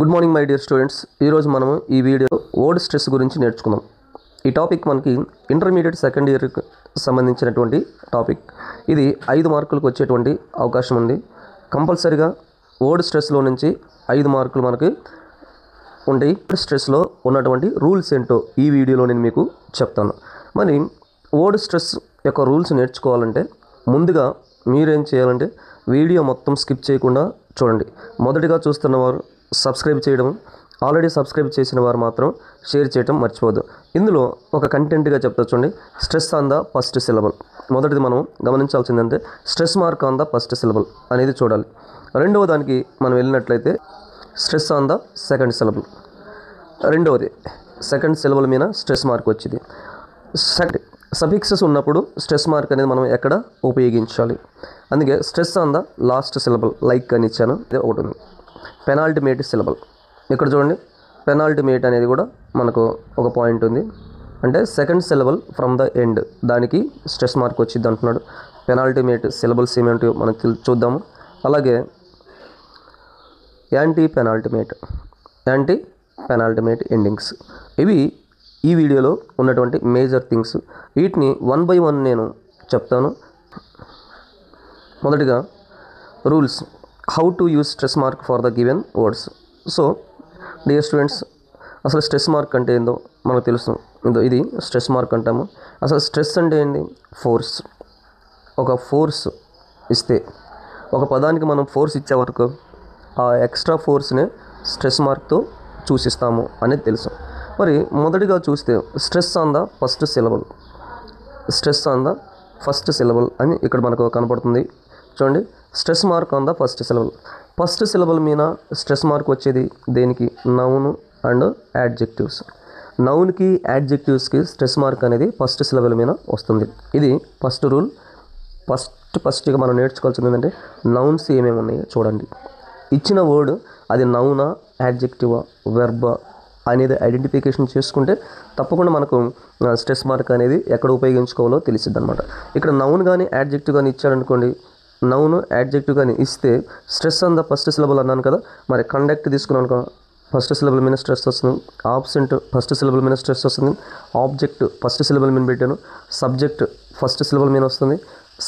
Good morning my dear students. ఈరోజు మనము ఈ వీడియో వర్డ్ స్ట్రెస్ గురించి నేర్చుకుందాం. ఈ టాపిక్ మనకి ఇంటర్మీడియట్ సెకండ్ ఇయర్కి సంబంధించినటువంటి టాపిక్. ఇది 5 మార్కులకు వచ్చేటువంటి అవకాశం ఉంది. కంపల్సరీగా వర్డ్ స్ట్రెస్లో నుంచి 5 మార్కులు మనకి ఉంటాయి. స్ట్రెస్లో ఉన్నటువంటి రూల్స్ ఏంటో ఈ వీడియోలో నేను మీకు చెప్తాను. మరి వర్డ్ స్ట్రెస్ యొక్క రూల్స్ నేర్చుకోవాలంటే ముందుగా మీరేం చేయాలంటే వీడియో మొత్తం స్కిప్ చేయకుండా చూడండి. మొదటిగా చూస్తున్నవారు సబ్స్క్రైబ్ చేయడం, ఆల్రెడీ సబ్స్క్రైబ్ చేసిన వారు మాత్రం షేర్ చేయడం మర్చిపోవద్దు. ఇందులో ఒక కంటెంట్గా చెప్తా చూడండి. Stress on the first syllable. మొదటిది మనం గమనించాల్సిందంటే stress mark on the first syllable అనేది చూడాలి. రెండవ దానికి మనం వెళ్ళినట్లయితే stress on the second syllable. రెండవది సెకండ్ సిలబల్ మీద స్ట్రెస్ మార్క్ వచ్చింది. సఫిక్సెస్ ఉన్నప్పుడు స్ట్రెస్ మార్క్ అనేది మనం ఎక్కడ ఉపయోగించాలి. అందుకే stress on the last syllable like అని ఇచ్చాను. ఇది ఒకటి ఉంది. Penultimate syllable. ఇక్కడ చూడండి, పెనాల్టిమేట్ అనేది కూడా మనకు ఒక పాయింట్ ఉంది. అంటే second syllable from the end, దానికి స్ట్రెస్ మార్క్ వచ్చింది అంటున్నాడు. పెనాల్టిమేట్ సిలబల్స్ ఏమేంటో మనం చూద్దాము. అలాగే యాంటీ పెనాల్టిమేట్ ఎండింగ్స్, ఇవి ఈ వీడియోలో ఉన్నటువంటి మేజర్ థింగ్స్. వీటిని 1 by 1 నేను చెప్తాను. మొదటిగా rules, how to use stress mark for the given words. So dear students, అసలు స్ట్రెస్ మార్క్ అంటే ఏందో మనకు తెలుసు. ఇది స్ట్రెస్ మార్క్ అంటాము. అసలు స్ట్రెస్ అంటే ఏంటి? ఫోర్స్. ఒక ఫోర్స్ ఇస్తే, ఒక పదానికి మనం ఫోర్స్ ఇచ్చే వరకు ఆ ఎక్స్ట్రా ఫోర్స్ని స్ట్రెస్ మార్క్తో సూచిస్తాము అనేది తెలుసు. మరి మొదటిగా చూస్తే stress on the first syllable, stress on the first syllable అని ఇక్కడ మనకు కనపడుతుంది. చూడండి, stress mark on the first syllable. First syllable మీద స్ట్రెస్ మార్క్ వచ్చేది దేనికి? Noun and adjectives. నౌన్కి యాడ్జెక్టివ్స్కి స్ట్రెస్ మార్క్ అనేది ఫస్ట్ సిలబల్ మీద వస్తుంది. ఇది ఫస్ట్ రూల్. ఫస్ట్గా మనం నేర్చుకోవాల్సింది ఏంటంటే నౌన్స్ ఏమేమి ఉన్నాయో చూడండి. ఇచ్చిన వర్డ్ అది నౌనా, యాడ్జెక్టివా, వెర్బా అనేది ఐడెంటిఫికేషన్ చేసుకుంటే తప్పకుండా మనకు స్ట్రెస్ మార్క్ అనేది ఎక్కడ ఉపయోగించుకోవాలో తెలిసిద్ది అనమాట. ఇక్కడ నౌన్ కానీ యాడ్జెక్టివ్ కానీ ఇచ్చారనుకోండి, నౌన్ యాడ్జెక్టివ్ కానీ ఇస్తే stress on the first syllable అన్నాను కదా. మరి కండక్ట్ తీసుకున్నాను అనుకో, ఫస్ట్ సిలబల్ మీద స్ట్రెస్ వస్తుంది. ఆబ్సెంట్ ఫస్ట్ సిలబల్ మీద స్ట్రెస్ వస్తుంది. ఆబ్జెక్ట్ ఫస్ట్ సిలబల్ మీద పెట్టాను. సబ్జెక్ట్ ఫస్ట్ సిలబల్ మీద వస్తుంది.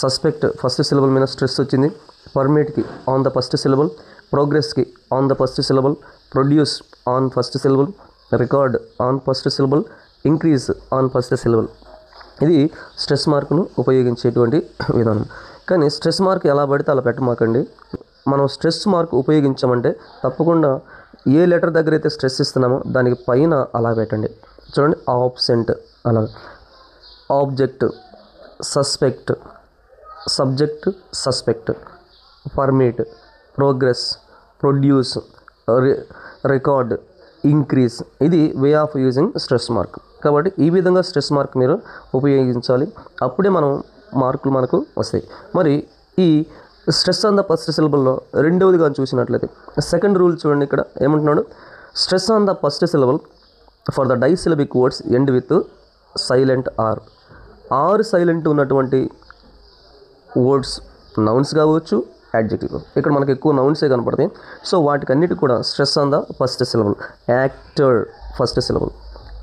సస్పెక్ట్ ఫస్ట్ సిలబల్ మీద స్ట్రెస్ వచ్చింది. పర్మిట్కి ఆన్ ద ఫస్ట్ సిలబల్, ప్రోగ్రెస్కి on the first syllable, produce on first syllable, record on first syllable, increase on first syllable. ఇది స్ట్రెస్ మార్క్ను ఉపయోగించేటువంటి విధానం. కానీ స్ట్రెస్ మార్క్ ఎలా పడితే అలా పెట్టమాకండి. మనం స్ట్రెస్ మార్క్ ఉపయోగించామంటే తప్పకుండా ఏ లెటర్ దగ్గర అయితే స్ట్రెస్ ఇస్తున్నామో దానికి పైన అలా పెట్టండి. చూడండి, ఆబ్సెంట్ అలా, object, suspect, subject, suspect, permit, progress, produce, record, increase. ఇది way of using stress mark. కాబట్టి ఈ విధంగా స్ట్రెస్ మార్క్ మీరు ఉపయోగించాలి. అప్పుడే మార్కులు మనకు వస్తాయి. మరి ఈ స్ట్రెస్ ఆన్ ద ఫస్ట్ సిలబల్లో రెండవదిగా చూసినట్లయితే సెకండ్ రూల్ చూడండి. ఇక్కడ ఏమంటున్నాడు? Stress on the first syllable for the disyllabic words end with silent or. 6 silent ఉన్నటువంటి వర్డ్స్, నౌన్స్ కావచ్చు, యాడ్జెక్టివ్. ఇక్కడ మనకు ఎక్కువ నౌన్సే కనపడతాయి. సో వాటికి అన్నిటి కూడా stress on the first syllable. Actor first syllable,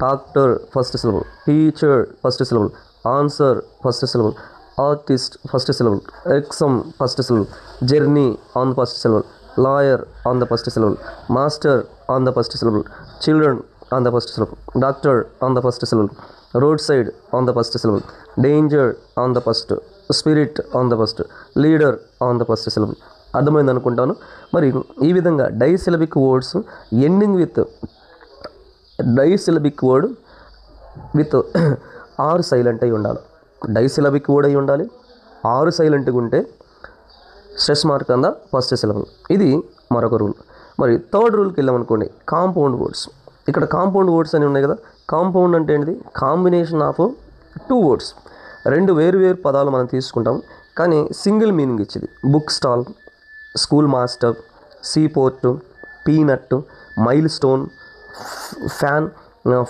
doctor first syllable, teacher first syllable, answer first syllable, artist first syllable, exam first syllable, journey on the first syllable, lawyer on the first syllable, master on the first syllable, children on the first syllable, doctor on the first syllable, road side on the first syllable, danger on the first, spirit on the first, leader on the first syllable. అర్థమైంది అనుకుంటాను. మరి ఈ విధంగా disyllabic words ending with disyllabic word with 6 silent అయి ఉండాలి. Disyllabic word అయి ఉండాలి. 6 సైలెంట్గా ఉంటే stress mark on the first syllable. ఇది మరొక రూల్. మరి థర్డ్ రూల్కి వెళ్ళామనుకోండి, కాంపౌండ్ వర్డ్స్. ఇక్కడ కాంపౌండ్ వర్డ్స్ అని ఉన్నాయి కదా. కాంపౌండ్ అంటే ఏంటిది? Combination of 2 words. 2 వేరు పదాలు మనం తీసుకుంటాం, కానీ సింగిల్ మీనింగ్ ఇచ్చేది. Book stall, school master, sea port, peanut, mile stone,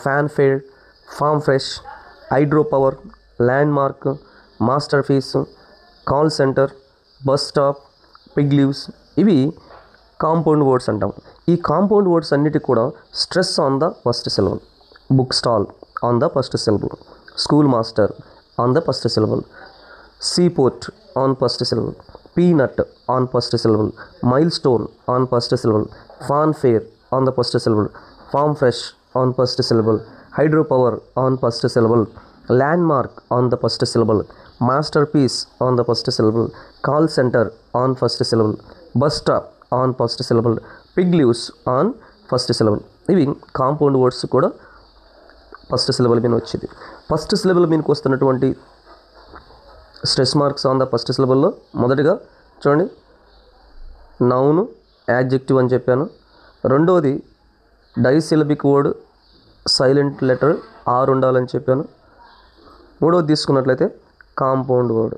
fan fare, farm fresh, hydro power, land mark, master piece, call centre, bus stop, pig leaves. ఇవి compound words అంటాం. ఈ compound words అన్నిటికి కూడా stress on the first syllable. Book stall on the first syllable, school master on the first syllable, seaport on first syllable, peanut on first syllable, mile stone on first syllable, fanfare on the first syllable, farm fresh on first syllable, hydro power on first syllable, landmark on the first syllable, masterpiece on the first syllable, call centre on first syllable, bus stop on first syllable, pig leaves on first syllable. ఇవి compound words కూడా first syllable మీద వచ్చేది. First syllable మీదకి వస్తున్నటువంటి stress marks on the first సిలబుల్లో మొదటిగా చూడండి, noun, adjective అని చెప్పాను. రెండవది disyllabic word, silent letter R ఉండాలని చెప్పాను. మూడవది తీసుకున్నట్లయితే కాంపౌండ్ వర్డ్.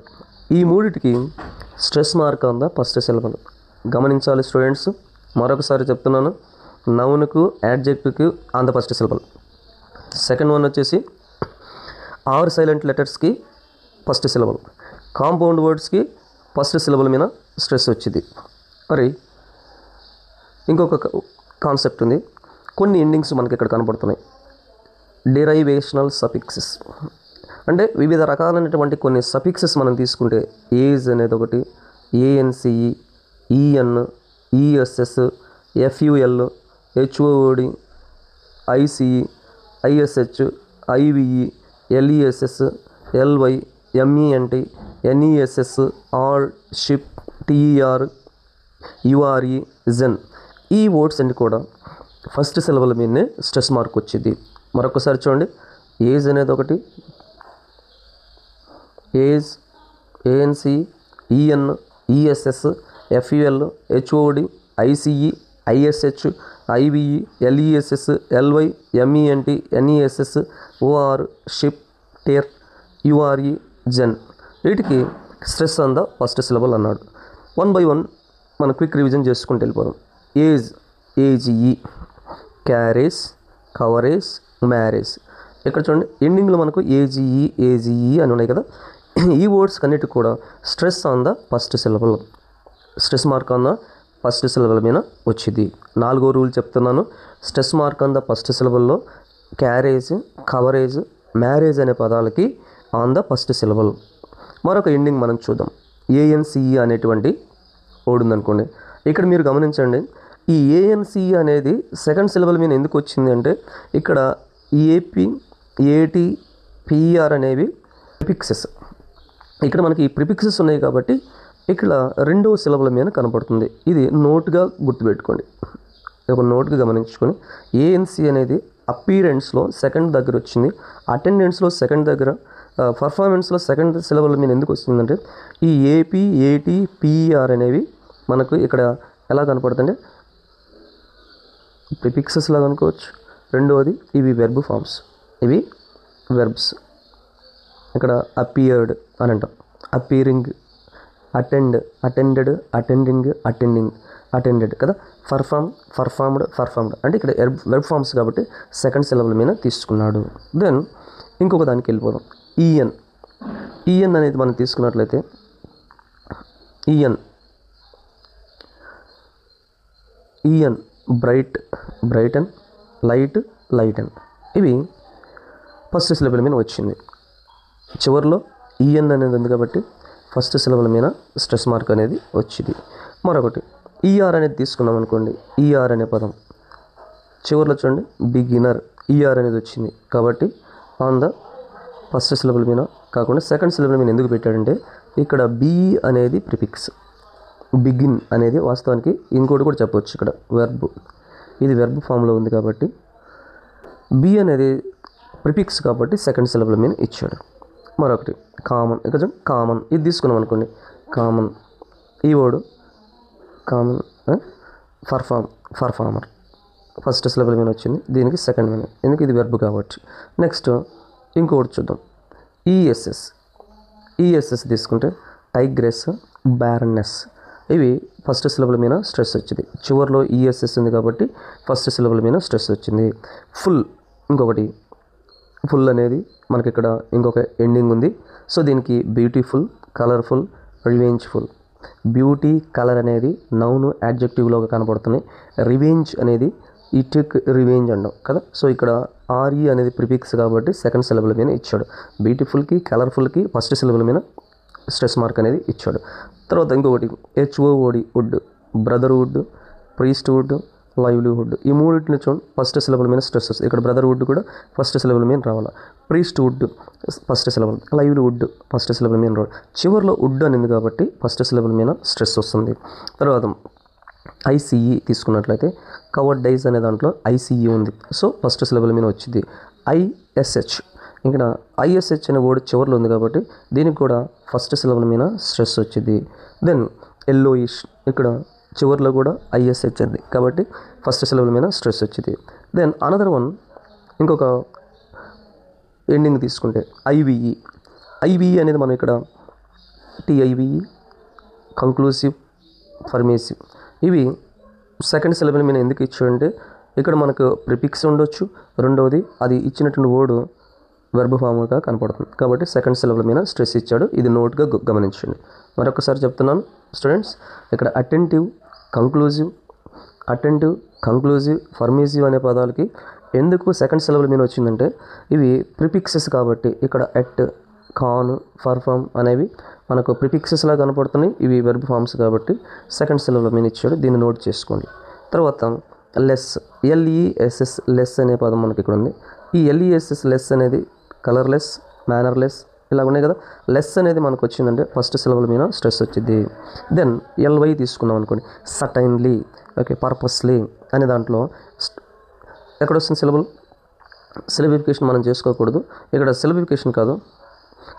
ఈ మూడిటికి stress mark on the first syllable. గమనించాలి స్టూడెంట్స్, మరొకసారి చెప్తున్నాను. నౌన్కు, యాడ్జెక్టివ్కి on the first syllable. Second one వచ్చేసి ఆర్ సైలెంట్ లెటర్స్కి ఫస్ట్ సిలబుల్, కాంపౌండ్ వర్డ్స్కి ఫస్ట్ సిలబుల్ మీద స్ట్రెస్ వచ్చింది. మరి ఇంకొక కాన్సెప్ట్ ఉంది. కొన్ని ఎండింగ్స్ మనకి ఇక్కడ కనపడుతున్నాయి. డిరైవేషనల్ సఫిక్సెస్ అంటే వివిధ రకాలైనటువంటి కొన్ని సఫిక్సెస్ మనం తీసుకుంటే ఏజ్ అనేది ఒకటి, A N C E, E N, E S S, F U L, H O D, I C E, I S H, I V E, L E S S, L Y, M E N T, N E S S, R, ship, T E R, U R E, zen. ఈ వర్డ్స్ అన్ని కూడా ఫస్ట్ సిలబుల్ మీదనే స్ట్రెస్ మార్క్ వచ్చింది. మరొకసారి చూడండి, ఏజ్ అనేది ఒకటి, age, A N C, E N, E S S, F U L, H O D, I C E, I S H, I V E, L E S S, L Y, M E N T, N E S S, O R, ship, ter, U R E, zen. వీటికి stress on the first syllable అన్నాడు. వన్ బై వన్ మనం quick revision చేసుకుంటూ వెళ్ళిపోదాం. Age, AGE, carriage, coverage, marriage. ఇక్కడ చూడండి, ఎండింగ్లో మనకు AGE, AGE అని ఉన్నాయి కదా. ఈ వర్డ్స్ అన్నిటికి కూడా stress on the first syllable, stress mark on the first syllable మీద వచ్చింది. 4వ రూల్ చెప్తున్నాను. Stress mark on the first సిలబుల్లో క్యారేజ్, కవరేజ్, మ్యారేజ్ అనే పదాలకి ఆన్ ద ఫస్ట్ సిలబుల్. మరొక ఎండింగ్ మనం చూద్దాం. ఏఎన్సిఈ అనేటువంటి వర్డ్ ఉందనుకోండి. ఇక్కడ మీరు గమనించండి, ఈ ఏఎన్సిఈ అనేది సెకండ్ సిలబుల్ మీద ఎందుకు వచ్చింది అంటే ఇక్కడ ఏపీ, ఏటీ, పిఆర్ అనేవి ప్రిఫిక్సెస్. ఇక్కడ మనకి ఈ ప్రిఫిక్సెస్ ఉన్నాయి కాబట్టి ఇక్కడ రెండవ సిలబుల్ మీద కనపడుతుంది. ఇది నోట్గా గుర్తుపెట్టుకోండి, ఒక నోట్గా గమనించుకొని. ఏఎన్సి అనేది అపీరెన్స్లో సెకండ్ దగ్గర వచ్చింది, అటెండెన్స్లో సెకండ్ దగ్గర, పర్ఫార్మెన్స్లో సెకండ్ సిలబుల్ మీద ఎందుకు వచ్చిందంటే ఈ ఏపీ, ఏటీ, పిఆర్ అనేవి మనకు ఇక్కడ ఎలా కనపడుతుంటే ప్రిఫిక్సెస్ లాగా అనుకోవచ్చు. రెండవది ఇవి వెర్బ్ ఫామ్స్, ఇవి వెర్బ్స్. ఇక్కడ అపియర్డ్ అని అంటాం, appearing, attend, attended, attending, attending, attended కదా. పర్ఫామ్, పర్ఫార్మ్డ్, పర్ఫార్మ్డ్ అంటే ఇక్కడ వెర్బ్ ఫామ్స్ కాబట్టి సెకండ్ సిలబుల్ మీద తీసుకున్నాడు. దెన్ ఇంకొక దానికి వెళ్ళిపోదాం. ఈఎన్, ఈఎన్ అనేది మనం తీసుకున్నట్లయితే E N, E N bright, brighten, light, lighten. ఇవి ఫస్ట్ సిలబుల్ మీద వచ్చింది. చివరిలో ఈఎన్ అనేది ఉంది కాబట్టి ఫస్ట్ సిలబుల్ మీద స్ట్రెస్ మార్క్ అనేది వచ్చింది. మరొకటి ఈఆర్ అనేది తీసుకున్నాం అనుకోండి. ఈఆర్ అనే పదం చివరిలో చూడండి, బిగినర్, ఈఆర్ అనేది వచ్చింది కాబట్టి ఆన్ ద ఫస్ట్ సిలబుల్ మీద కాకుండా సెకండ్ సిలబుల్ మీద ఎందుకు పెట్టాడంటే ఇక్కడ బి అనేది ప్రిఫిక్స్, బిగిన్ అనేది వాస్తవానికి ఇంకోటి కూడా చెప్పవచ్చు. ఇక్కడ వెర్బ్, ఇది వెర్బ్ ఫామ్లో ఉంది కాబట్టి బి అనేది ప్రిఫిక్స్ కాబట్టి సెకండ్ సిలబుల్ మీద ఇచ్చాడు. మరొకటి కామన్, ఇక్కడ చూడండి కామన్, ఇది తీసుకున్నాం అనుకోండి. కామన్ ఈ word common, perform, performer first syllable మీద వచ్చింది, దీనికి సెకండ్ మీద, ఎందుకు ఇది వెర్బ్ కాబట్టి. నెక్స్ట్ ఇంకొకటి చూద్దాం. ఈఎస్ఎస్, ఈఎస్ఎస్ తీసుకుంటే టైగ్రెస్, బ్యారన్నెస్. ఇవి ఫస్ట్ సిలబుల్ మీద స్ట్రెస్ వచ్చింది. చివరిలో ఈఎస్ఎస్ ఉంది కాబట్టి ఫస్ట్ సిలబుల్ మీద స్ట్రెస్ వచ్చింది. ఫుల్, ఇంకొకటి ఫుల్ అనేది మనకి ఇక్కడ ఇంకొక ఎండింగ్ ఉంది. సో దీనికి beautiful, colourful, revengeful. Beauty, colour అనేది నౌన్ యాడ్జెక్టివ్లోగా కనపడుతున్నాయి. రివెంజ్ అనేది ఈ టుక్ రివెంజ్ అంటాం కదా. సో ఇక్కడ ఆర్ఈ అనేది ప్రిఫిక్స్ కాబట్టి సెకండ్ సిలబుల్ మీద ఇచ్చాడు. బ్యూటిఫుల్కి, కలర్ఫుల్కి ఫస్ట్ సిలబుల్ మీద స్ట్రెస్ మార్క్ అనేది ఇచ్చాడు. తర్వాత ఇంకొకటి HOOD, hood, brotherhood, priesthood, livelihood. ఈ మూడింటిని చూడండి ఫస్ట్ సిలబుల్ మీద స్ట్రెస్ వస్తుంది. ఇక్కడ బ్రదర్హుడ్ కూడా ఫస్ట్ సిలబుల్ మీద రావాలి. Priesthood first syllable, livelihood first syllable మీద రావాలి. చివరిలో వుడ్ అనేది కాబట్టి ఫస్ట్ సిలబుల్ మీద స్ట్రెస్ వస్తుంది. తర్వాత ICE తీసుకున్నట్లయితే కవర్డ్ డైస్ అనే దాంట్లో ICE ఉంది. సో ఫస్ట్ సిలబుల్ మీద వచ్చింది. ISH, ఇక్కడ ISH అనే వర్డ్ చివరిలో ఉంది కాబట్టి దీనికి కూడా ఫస్ట్ సిలబుల్ మీద స్ట్రెస్ వచ్చింది. దెన్ yellowish, ఇక్కడ చివరిలో కూడా ISH ఉంది కాబట్టి ఫస్ట్ సిలబుల్ మీద స్ట్రెస్ వచ్చింది. దెన్ అనదర్ వన్, ఇంకొక ఎండింగ్ తీసుకుంటే IVE అనేది మనం ఇక్కడ TIVE, కంక్లూసివ్, ఫర్మేసివ్, ఇవి సెకండ్ సిలబుల్ మీద ఎందుకు ఇచ్చాడంటే ఇక్కడ మనకు ప్రిఫిక్స్ ఉండొచ్చు, రెండవది అది ఇచ్చినటువంటి వర్డ్ వెర్బ్ ఫామ్గా కనపడుతుంది కాబట్టి సెకండ్ సిలబుల్ మీద స్ట్రెస్ ఇచ్చాడు. ఇది నోట్గా గమనించండి. మరొకసారి చెప్తున్నాను స్టూడెంట్స్, ఇక్కడ అటెంటివ్, కంక్లూజివ్, ఫర్మేసివ్ అనే పదాలకి ఎందుకు సెకండ్ సిలబుల్ మీద వచ్చిందంటే ఇవి ప్రిఫిక్సెస్ కాబట్టి ఇక్కడ ఎట్, కాన్, పర్ఫామ్ అనేవి మనకు ప్రిఫిక్సెస్లా కనపడుతున్నాయి. ఇవి వెర్బ్ ఫామ్స్ కాబట్టి సెకండ్ సిలబుల్ మీద ఇచ్చాడు. దీన్ని నోట్ చేసుకోండి. తర్వాత లెస్, LESS, లెస్ అనే పదం మనకి ఇక్కడ ఉంది. ఈ LESS లెస్ అనేది కలర్లెస్, మేనర్లెస్ ఇలా ఉన్నాయి కదా. లెస్ అనేది మనకు వచ్చిందంటే ఫస్ట్ సిలబుల్ మీద స్ట్రెస్ వచ్చింది. దెన్ LY తీసుకున్నాం అనుకోండి, సటైన్లీ, ఓకే, పర్పస్లీ అనే దాంట్లో ఎక్కడ వస్తుంది సిలబుల్? సిలబిఫికేషన్ మనం చేసుకోకూడదు. ఇక్కడ సిలబిఫికేషన్ కాదు,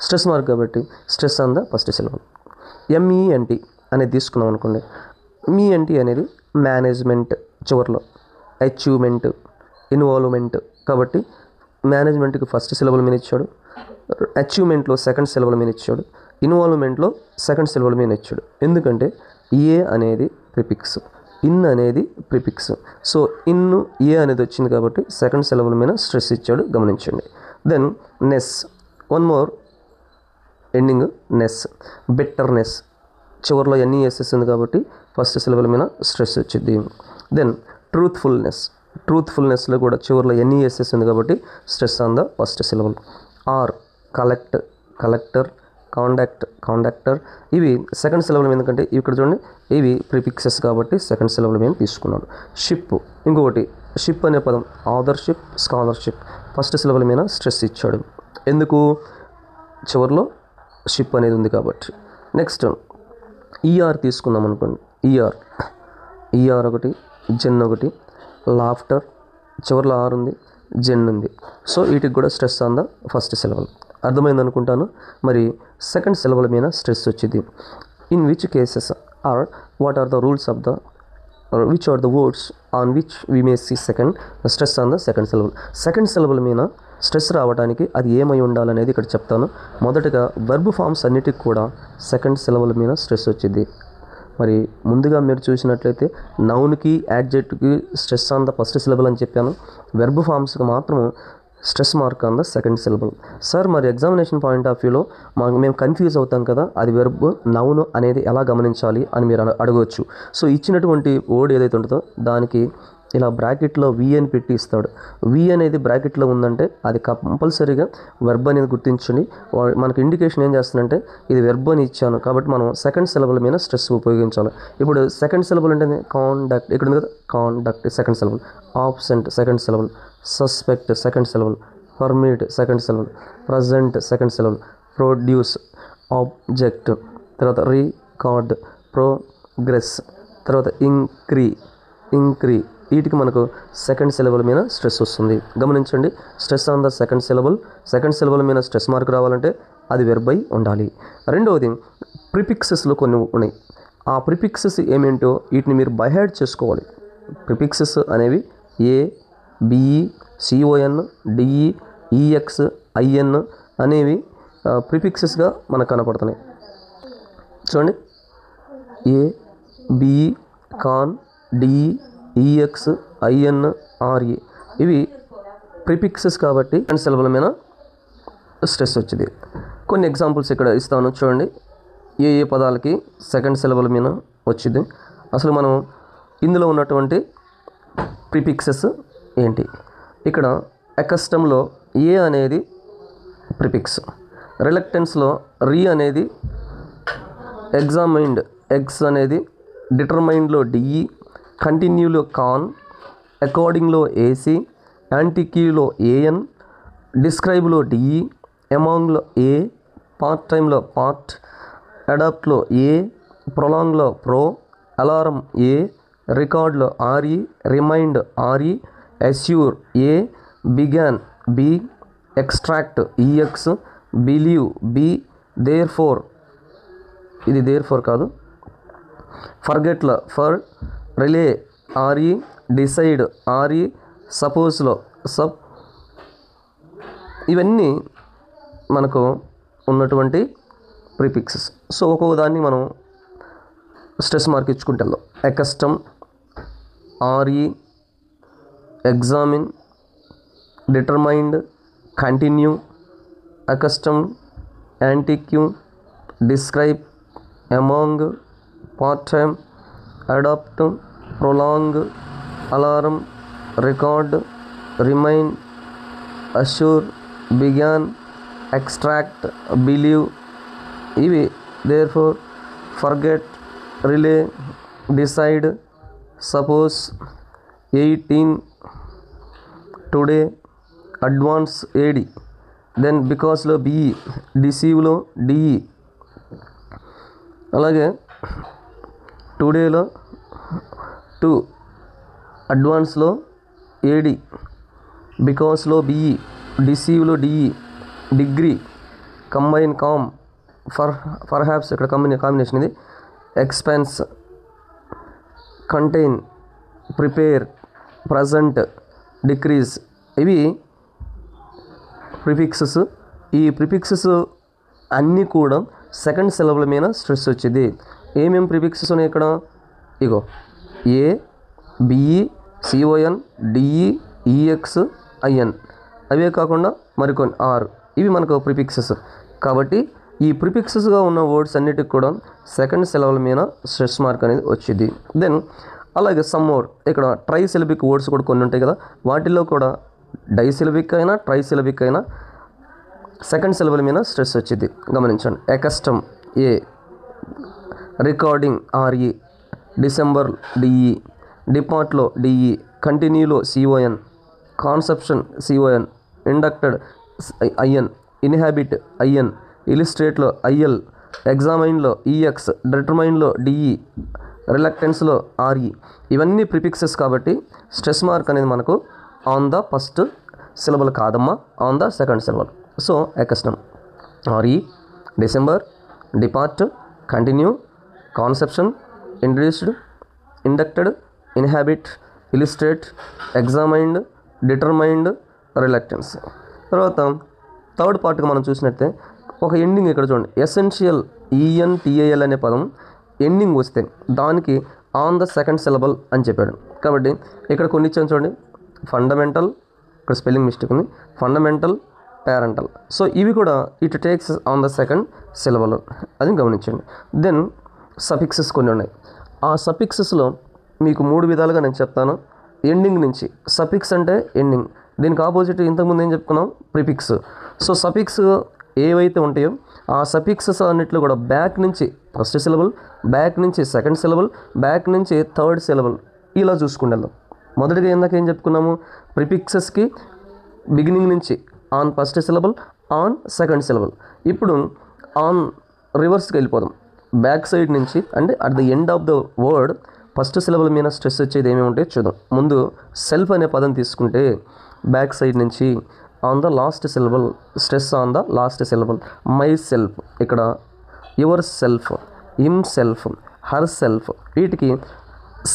స్ట్రెస్ మార్క్ కాబట్టి stress on the first syllable. MENT అనేది తీసుకున్నాం అనుకోండి, MENT అనేది మేనేజ్మెంట్, చివరిలో అచీవ్మెంట్, ఇన్వాల్వ్మెంట్ కాబట్టి మేనేజ్మెంట్కి ఫస్ట్ సిలబుల్ మీద ఇచ్చాడు, అచీవ్మెంట్లో సెకండ్ సిలబుల్ మీద ఇచ్చాడు, ఇన్వాల్వ్మెంట్లో సెకండ్ సిలబుల్ మీద ఇచ్చాడు. ఎందుకంటే ఏ అనేది ప్రిఫిక్స్, ఇన్ అనేది ప్రిఫిక్స్. సో ఏ అనేది వచ్చింది కాబట్టి సెకండ్ సిలబుల్ మీద స్ట్రెస్ ఇచ్చాడు, గమనించండి. Then ness, one more ending ness, betterness, చివరిలో NESS ఉంది కాబట్టి ఫస్ట్ సిలబుల్ మీద స్ట్రెస్ వచ్చింది. దెన్ ట్రూత్ఫుల్నెస్లో కూడా చివరిలో NESS ఉంది కాబట్టి stress on the first syllable. Or, collector, conductor ఇవి సెకండ్ సిలబుల్ మీద, ఎందుకంటే ఇక్కడ చూడండి ఇవి ప్రిఫిక్సెస్ కాబట్టి సెకండ్ సిలబుల్ మీద తీసుకున్నాడు. షిప్, ఇంకొకటి షిప్ అనే పదం ఆథర్షిప్, స్కాలర్షిప్ ఫస్ట్ సిలబుల్ మీద స్ట్రెస్ ఇచ్చాడు. ఎందుకు? చివరిలో షిప్ అనేది ఉంది కాబట్టి. నెక్స్ట్ ER తీసుకుందాం అనుకోండి, ER ఒకటి, జెన్ ఒకటి, లాఫ్టర్ చివరిలో ఆర్ ఉంది, జెన్ ఉంది. సో వీటికి కూడా stress on the first syllable. అర్థమైంది అనుకుంటాను. మరి సెకండ్ సిలబుల్ మీద స్ట్రెస్ వచ్చింది. In which cases are what are the rules of the which are the words on which we may see stress on the second syllable. Second syllable మీద stress రావడానికి అది ఏమై ఉండాలనేది ఇక్కడ చెప్తాను. మొదటగా వెర్బ్ ఫామ్స్ అన్నిటికి కూడా సెకండ్ సిలబుల్ మీద స్ట్రెస్ వచ్చింది. మరి ముందుగా మీరు చూసినట్లయితే నౌన్కి, యాడ్జెక్ట్కి stress on the first syllable అని చెప్పాను. వెర్బ్ ఫామ్స్కి మాత్రం stress mark on the second syllable. Sir మరి ఎగ్జామినేషన్ పాయింట్ ఆఫ్ వ్యూలో మేము కన్ఫ్యూజ్ అవుతాం కదా, అది వెర్బ్, నౌన్ అనేది ఎలా గమనించాలి అని మీరు అడగవచ్చు. సో ఇచ్చినటువంటి వర్డ్ ఏదైతే ఉంటుందో దానికి ఇలా బ్రాకెట్లో V అని పెట్టి ఇస్తాడు. V అనేది బ్రాకెట్లో ఉందంటే అది కంపల్సరీగా వెర్బ్ అనేది గుర్తించండి. మనకు ఇండికేషన్ ఏం చేస్తుందంటే ఇది వెర్బ్ అని ఇచ్చాను కాబట్టి మనం సెకండ్ సిలబుల్ మీద స్ట్రెస్ ఉపయోగించాలి. ఇప్పుడు సెకండ్ సిలబుల్ అంటే కాండక్ట్, ఇక్కడ ఉంది కదా, conduct second syllable, absent second syllable, suspect second syllable, permit second syllable, present second syllable, produce object, తర్వాత రికార్డ్, ప్రోగ్రెస్, తర్వాత ఇంక్రీ వీటికి మనకు సెకండ్ సిలబుల్ మీద స్ట్రెస్ వస్తుంది. గమనించండి, stress on the second syllable మీద స్ట్రెస్ మార్క్ రావాలంటే అది వెర్బ్ అయి ఉండాలి. రెండవది ప్రిఫిక్సెస్లో కొన్ని ఉన్నాయి. ఆ ప్రిఫిక్సెస్ ఏమేంటో వీటిని మీరు బై హార్ట్ చేసుకోవాలి. ప్రిఫిక్సెస్ అనేవి A, B, CON, DE, EX, IN అనేవి ప్రిఫిక్సెస్గా మనకు కనపడుతున్నాయి. చూడండి, A, B, con, DE, EX, IN, RE ఇవి ప్రిఫిక్సెస్ కాబట్టి సిలబుల్ మీద స్ట్రెస్ వచ్చింది. కొన్ని ఎగ్జాంపుల్స్ ఇక్కడ ఇస్తాను చూడండి. ఏ ఏ పదాలకి సెకండ్ సిలబల్ మీద వచ్చింది, అసలు మనం ఇందులో ఉన్నటువంటి ప్రిఫిక్సెస్ ఏంటి. ఇక్కడ అకస్టమ్లో ఏ అనేది ప్రిఫిక్స్, రిలక్టెన్స్లో రీ అనేది, ఎగ్జామైన్డ్ ఎగ్స్ అనేది, డిటర్మైన్డ్లో డిఈ, కంటిన్యూలో కాన్, అకార్డింగ్లో ఏసీ, యాంటిక్యూలో ఏఎన్, డిస్క్రైబ్లో డిఈ, అమాంగ్లో ఏ, పార్ట్ టైంలో పార్ట్, అడాప్ట్లో ఏ, ప్రొలాంగ్లో ప్రో, అలారం ఏ, రికార్డ్లో R E, remind R E, assure A, began B, extract E X, believe B, therefore ఇది దేర్ ఫోర్ కాదు, ఫర్గెట్లో for, rely R E, decide R E, సపోజ్లో సబ్. ఇవన్నీ మనకు ఉన్నటువంటి ప్రిఫిక్సెస్. సో ఒక్కొక్క దాన్ని మనం స్ట్రెస్ మార్క్ ఇచ్చుకుంటే వెళ్దాం. Accustom, R E, examine, determined, continue, accustom, antique, describe, among, part time, adapt, prolong, alarm, record, remain, assure, began, extract, believe. ఇవి therefore, forget, rely, decide, suppose, 18, today, advance A D, then బికాస్లో B E, డిసీవ్లో D E, అలాగే టుడేలో to, అడ్వాన్స్లో A D, బికాస్లో B E, డిసీవ్లో D E, degree, combine com, perhaps ఇక్కడ combination ఇది, expense, contain, prepare, present, decrease. ఇవి ప్రిఫిక్సెస్. ఈ ప్రిఫిక్సెస్ అన్నీ కూడా సెకండ్ సిలబల్ మీద స్ట్రెస్ వచ్చింది. ఏమేమి ప్రిఫిక్సెస్ ఉన్నాయి ఇక్కడ, ఇగో A, B E, C O N, D E, E X, I N. అవే కాకుండా మరికొన్ని ఆర్. ఇవి మనకు ప్రిఫిక్సెస్. కాబట్టి ఈ ప్రిఫిక్సెస్గా ఉన్న వర్డ్స్ అన్నిటికి కూడా సెకండ్ సిలబల్ మీద స్ట్రెస్ మార్క్ అనేది వచ్చింది. దెన్ అలాగే సమ్ మోర్, ఇక్కడ ట్రైసిలబిక్ వర్డ్స్ కూడా కొన్ని ఉంటాయి కదా, వాటిల్లో కూడా డైసిలబిక్ అయినా ట్రైసిలబిక్ అయినా సెకండ్ సిలబల్ మీద స్ట్రెస్ వచ్చింది. గమనించండి. Accustom A, recording R E, December D E, డిపార్ట్లో డిఈ, కంటిన్యూలో C O N, conception C O N, inducted I N, inhabit I N, ఇలిస్ట్రేట్లో ఐఎల్, ఎగ్జామైన్లో ఈఎక్స్, డిటర్మైన్లో డిఈ, రిలక్టెన్స్లో ఆర్ఈ. ఇవన్నీ ప్రిఫిక్సెస్ కాబట్టి స్ట్రెస్ మార్క్ అనేది మనకు ఆన్ ద ఫస్ట్ సిలబల్ కాదమ్మా, on the second syllable. So accustom, R E, December, depart, continue, conception, introduced, inducted, inhabit, illustrate, examined, determined, reluctance. తర్వాత థర్డ్ పార్ట్గా మనం చూసినట్టే ఒక ఎండింగ్ ఇక్కడ చూడండి. ఎసెన్షియల్, ఈఎన్టీఏఎల్ అనే పదం ఎండింగ్ వస్తే దానికి ఆన్ ద సెకండ్ సిలబల్ అని చెప్పాడు. కాబట్టి ఇక్కడ కొన్ని ఇచ్చాను చూడండి. ఫండమెంటల్, ఇక్కడ స్పెల్లింగ్ మిస్టేక్ ఉంది, ఫండమెంటల్, పేరెంటల్. సో ఇవి కూడా it takes on the second syllable, అది గమనించండి. దెన్ సఫిక్సెస్ కొన్ని ఉన్నాయి. ఆ సఫిక్సెస్లో మీకు 3 విధాలుగా నేను చెప్తాను. ఎండింగ్ నుంచి, సఫిక్స్ అంటే ఎండింగ్, దీనికి ఆపోజిట్ ఇంతకుముందు ఏం చెప్పుకున్నాం, ప్రిఫిక్స్. సో సఫిక్స్ ఏవైతే ఉంటాయో ఆ సఫిక్సెస్ అన్నిట్లో కూడా బ్యాక్ నుంచి ఫస్ట్ సిలబల్, బ్యాక్ నుంచి సెకండ్ సిలబల్, బ్యాక్ నుంచి థర్డ్ సిలబల్, ఇలా చూసుకుంటాం. మొదటిగా ఇందాక ఏం చెప్పుకున్నాము, ప్రిఫిక్సెస్కి బిగినింగ్ నుంచి on first syllable, on second syllable. ఇప్పుడు ఆన్ రివర్స్కి వెళ్ళిపోదాం. బ్యాక్ సైడ్ నుంచి అంటే at the end of the word first syllable మీద స్ట్రెస్ వచ్చేది ఏమేమి ఉంటాయో చూద్దాం. ముందు సెల్ఫ్ అనే పదం తీసుకుంటే బ్యాక్ సైడ్ నుంచి on the last syllable, stress on the last syllable. My self, ఇక్కడ your self, him self, her self, వీటికి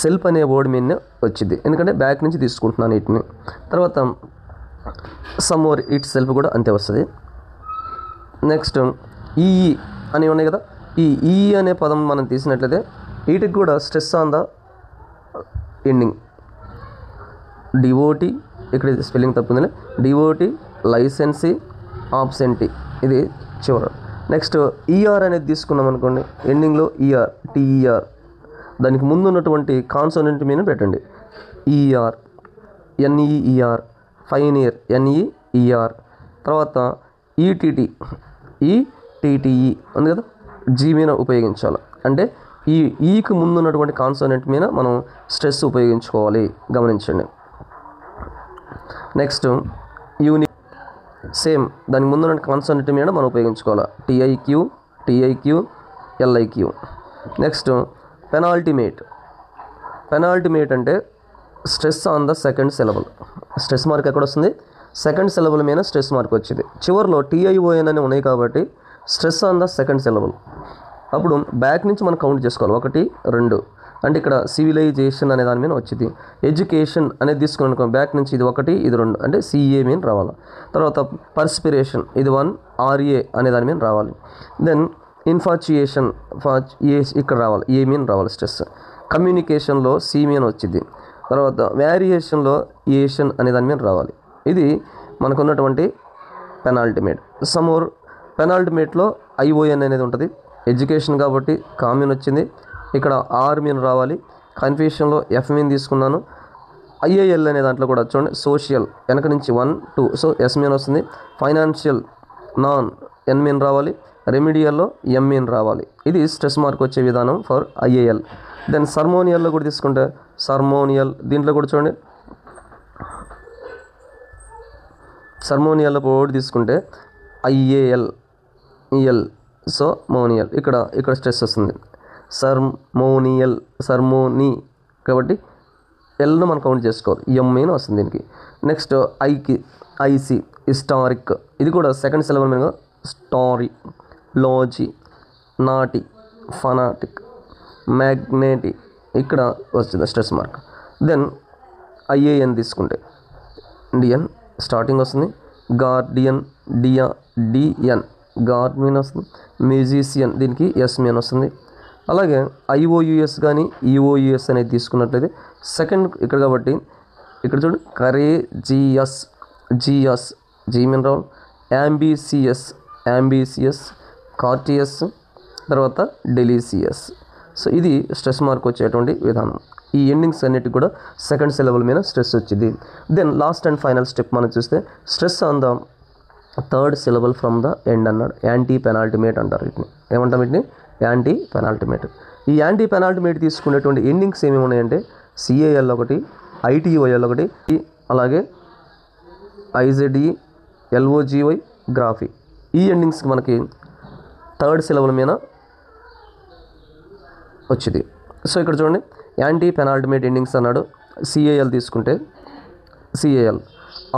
సెల్ఫ్ అనే వర్డ్ మీద వచ్చింది, ఎందుకంటే బ్యాక్ నుంచి తీసుకుంటున్నాను వీటిని. తర్వాత సమ్ మోర్, ఇట్ సెల్ఫ్ కూడా అంతే వస్తుంది. నెక్స్ట్ ఈఈ అనేవి ఉన్నాయి కదా, ఈ ఈఈ అనే పదం మనం తీసినట్లయితే వీటికి కూడా stress on the ending. Devotee, ఇక్కడ స్పెల్లింగ్ తప్పుంది, డివోటీ, లైసెన్సీ, ఆబ్సెంటీ, ఇది చివర. నెక్స్ట్ ఈఆర్ అనేది తీసుకున్నాం అనుకోండి, ఎండింగ్లో ఈఆర్, టీఈఆర్, దానికి ముందు ఉన్నటువంటి కాన్సోనెంట్ మీద పెట్టండి. ఈఆర్, ఎన్ఈఈఆర్, ఫైనీర్, ఎన్ఈఈఆర్, తర్వాత ఈటీటీ, ఈటీటీఈ ఉంది కదా, జీ మీద ఉపయోగించాలి. అంటే ఈకి ముందు ఉన్నటువంటి కాన్సోనెంట్ మీద మనం స్ట్రెస్ ఉపయోగించుకోవాలి, గమనించండి. నెక్స్ట్ యూని, సేమ్ దానికి ముందు ఉన్న కాన్సోనెంట్ మీద మనం ఉపయోగించుకోవాలి. టీఐక్యూ, టీఐక్యూ, ఎల్ఐక్యూ. నెక్స్ట్ పెనాల్టిమేట్. పెనాల్టిమేట్ అంటే stress on the second syllable. Stress mark ఎక్కడ వస్తుంది? సెకండ్ సిలబుల్ మీద స్ట్రెస్ మార్క్ వచ్చింది. చివరిలో టీఐఓఎన్ అని ఉన్నాయి కాబట్టి stress on the second syllable. అప్పుడు బ్యాక్ నుంచి మనం కౌంట్ చేసుకోవాలి. 1, 2 అంటే ఇక్కడ సివిలైజేషన్ అనే దాని మీద వచ్చింది. ఎడ్యుకేషన్ అనేది తీసుకుని అనుకో, బ్యాక్ నుంచి ఇది 1, ఇది 2 అంటే సిఏ మీద రావాలి. తర్వాత పర్స్పిరేషన్ ఇది 1, ఆర్ఏ అనే దాని మీద రావాలి. దెన్ ఇన్ఫాచ్యుయేషన్, ఇక్కడ రావాలి, ఏ మీద రావాలి స్ట్రెస్. కమ్యూనికేషన్లో సి మీద వచ్చింది. తర్వాత వేరియేషన్లో ఏషన్ అనే దాని మీద రావాలి. ఇది మనకున్నటువంటి పెనాల్టిమేట్. సమ్మోర్ పెనాల్టిమేట్లో ఐఓఎన్ అనేది ఉంటుంది. ఎడ్యుకేషన్ కాబట్టి కామన్ వచ్చింది, ఇక్కడ ఆర్ మీన్ రావాలి. కన్ఫ్యూషన్లో ఎఫ్ మీన్ తీసుకున్నాను. ఐఏఎల్ అనే దాంట్లో కూడా చూడండి, సోషల్ వెనక నుంచి 1, 2 సో ఎస్ మీన్ వస్తుంది. ఫైనాన్షియల్ నాన్ ఎన్ మీన్ రావాలి. రెమిడియల్లో ఎం మీన్ రావాలి. ఇది స్ట్రెస్ మార్క్ వచ్చే విధానం ఫర్ ఐఏఎల్. దెన్ సర్మోనియల్లో కూడా తీసుకుంటే సర్మోనియల్, దీంట్లో కూడా చూడండి సర్మోనియల్లో కూడా తీసుకుంటే ఐఏఎల్, ఈఎల్, సో మోనియల్, ఇక్కడ స్ట్రెస్ వస్తుంది. సర్మోనియల్, సర్మోనీ కాబట్టి ఎల్ను మనం కౌంట్ చేసుకోవాలి, ఎంఏను వస్తుంది దీనికి. నెక్స్ట్ ఐసి హిస్టారిక్, ఇది కూడా సెకండ్ సిలబల్ మీద స్టారీ, లాజీ, నాటి, ఫనాటిక్, మ్యాగ్నెటిక్, ఇక్కడ వచ్చింది స్ట్రెస్ మార్క్. దెన్ ఐఏఎన్ తీసుకుంటే డిఎన్ స్టార్టింగ్ వస్తుంది. గార్డియన్, డిఎన్ గార్డ్మెన్ వస్తుంది. మ్యూజిషియన్ దీనికి ఎస్ మీన్ వస్తుంది. అలాగే ఐఓయుఎస్ కానీ ఈఓయుఎస్ అనేది తీసుకున్నట్లయితే సెకండ్ ఇక్కడ కాబట్టి ఇక్కడ చూడు కరేజియస్, జిఎస్, జీ మీన్ రావాలి. యాంబిసియస్, కార్టియస్, తర్వాత డెలీసియస్. సో ఇది స్ట్రెస్ మార్క్ వచ్చేటువంటి విధానం. ఈ ఎండింగ్స్ అన్నిటికి కూడా సెకండ్ సిలబుల్ మీద స్ట్రెస్ వచ్చింది. Then last and final step మనం చూస్తే stress on the third syllable from the end అన్నాడు. యాంటీ పెనాల్టిమేట్ అంటారు వీటిని. ఏమంటాం వీటిని? Antepenultimate. ఈ యాంటీ పెనాల్టిమేట్ తీసుకునేటువంటి ఎండింగ్స్ ఏమేమి ఉన్నాయంటే సిఏఎల్ ఒకటి, ఐటీఓఎల్ ఒకటి, అలాగే ఐజెడ్ఈ, ఎల్ఓజివై, గ్రాఫీ. ఈ ఎండింగ్స్కి మనకి థర్డ్ సిలబుల్ మీద వచ్చింది. సో ఇక్కడ చూడండి యాంటీ పెనాల్టిమేట్ ఎండింగ్స్ అన్నాడు. సిఏఎల్ తీసుకుంటే సిఏఎల్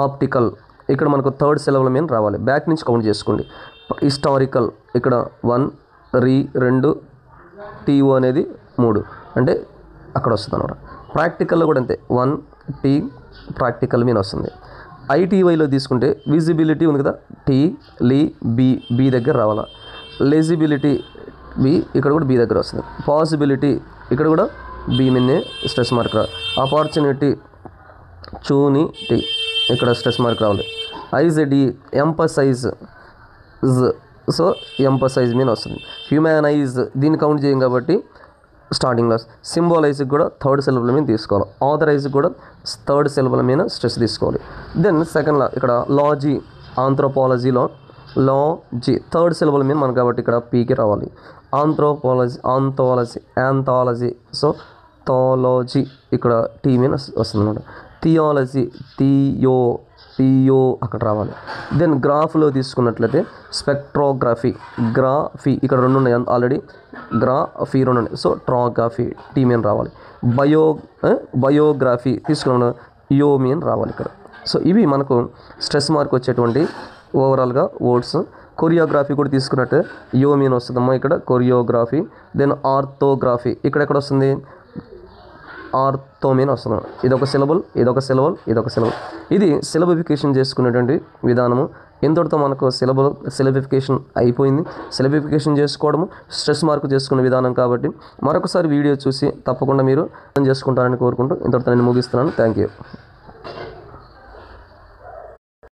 ఆప్టికల్, ఇక్కడ మనకు థర్డ్ సిలబుల్ మీద రావాలి. బ్యాక్ నుంచి కౌంట్ చేసుకోండి. హిస్టారికల్ ఇక్కడ 1, 2, టీఓ అనేది 3 అంటే అక్కడ వస్తుంది అనమాట. ప్రాక్టికల్లో కూడా అంతే 1 టీ ప్రాక్టికల్ మీద వస్తుంది. ఐటీవైలో తీసుకుంటే విజిబిలిటీ ఉంది కదా, టీ, బి దగ్గర రావాలా. లెజిబిలిటీ బి, ఇక్కడ కూడా బి దగ్గర వస్తుంది. పాసిబిలిటీ ఇక్కడ కూడా బి మీనే స్ట్రెస్ మార్క్ రావాలి. ఆపర్చునిటీ చూని టీ, ఇక్కడ స్ట్రెస్ మార్క్ రావాలి. ఐజెడ్ఈ ఎంపసైజ్, సో ఎంపసైజ్ మీద వస్తుంది. హ్యూమనైజ్ దీన్ని కౌంట్ చేయం కాబట్టి స్టార్టింగ్లో. సింబాలైజ్కి కూడా థర్డ్ సిలబుల్ మీద తీసుకోవాలి. ఆథరైజ్ కూడా థర్డ్ సిలబుల్ మీద స్ట్రెస్ తీసుకోవాలి. దెన్ సెకండ్లో ఇక్కడ లాజీ, ఆంథ్రోపాలజీలో లాజీ థర్డ్ సిలబుల్ మీద మనకు కాబట్టి ఇక్కడ పీకి రావాలి. ఆంథాలజీ సో థాలజీ ఇక్కడ టీ మీద వస్తుంది అనమాట. థియాలజీ, టీయో అక్కడ రావాలి. దెన్ గ్రాఫ్లో తీసుకున్నట్లయితే స్పెక్ట్రోగ్రఫీ, గ్రాఫీ ఇక్కడ 2 ఉన్నాయి ఆల్రెడీ, గ్రాఫీ 2 ఉన్నాయి. సో ట్రోగ్రఫీ టీ మీద రావాలి. బయోగ్రఫీ తీసుకున్న యో మీద రావాలి ఇక్కడ. సో ఇవి మనకు స్ట్రెస్ మార్క్ వచ్చేటువంటి ఓవరాల్గా వర్డ్స్. కొరియోగ్రఫీ కూడా తీసుకున్నట్టే యో మీన్ వస్తుందమ్మా ఇక్కడ కొరియోగ్రఫీ. దెన్ ఆర్థోగ్రఫీ ఇక్కడ వస్తుంది, ఆర్థో మీన్ వస్తుంది. ఇదొక సిలబుల్, ఇదొక సిలబుల్, ఇదొక సిలబుల్. ఇది సిలబిఫికేషన్ చేసుకునేటువంటి విధానము. ఇంతటితో మనకు సిలబిఫికేషన్ అయిపోయింది. సిలబిఫికేషన్ చేసుకోవడము స్ట్రెస్ మార్క్ చేసుకునే విధానం కాబట్టి మరొకసారి వీడియో చూసి తప్పకుండా మీరు చేసుకుంటారని కోరుకుంటూ ఇంతటితో నేను ముగిస్తున్నాను. Thank you.